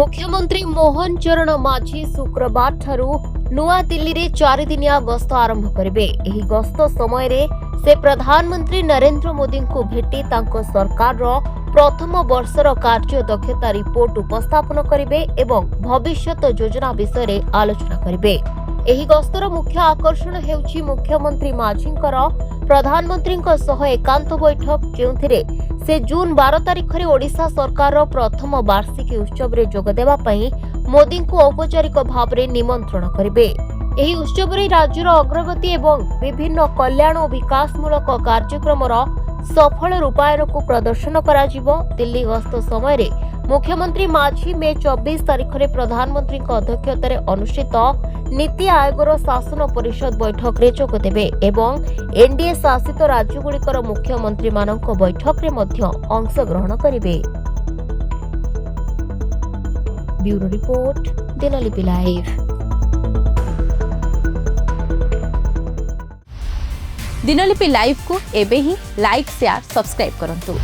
मुख्यमंत्री मोहन चरण माझी शुक्रवार ठारू नुआ दिल्ली रे 4 दिनिया गस्त आरंभ करिवे। एही गस्त समय रे से प्रधानमंत्री नरेंद्र मोदी को भेटी तांको सरकार रो प्रथम वर्षर कार्य दक्षता रिपोर्ट उपस्थापन करिवे एवं भविष्यत योजना विषय रे आलोचना करिवे। एही गस्तर मुख्य आकर्षण हेउछि मुख्यमंत्री माझींकर प्रधानमंत्रीଙ୍କ सह एकांत बैठक जेउथिरे से जून 12 तारिख रे ओडिशा सरकार रो प्रथम वार्षिकी उत्सव रे जोग देबा पई मोदी को औपचारिक भाव रे निमंत्रण करिवे। एही उत्सव रे राज्यर अग्रगति एवं विभिन्न कल्याण और विकासमूलक कार्यक्रम सफल रूपायन को प्रदर्शन कराजिवो। दिल्ली गस्त समय रे मुख्यमंत्री माझी मे 24 तारिख रे प्रधानमंत्री अध्यक्षता रे अनुष्ठित नीति आयोगर शासन परिषद बैठक रे जोग देबे एवं एनडीए शासित राज्यगुड़िकर मुख्यमंत्री मानक बैठक रे मध्य अंश ग्रहण करिवे। Bureau report Dinalipi live. Dinalipi live को एबे ही लाइक शेयर सब्सक्राइब करंतु।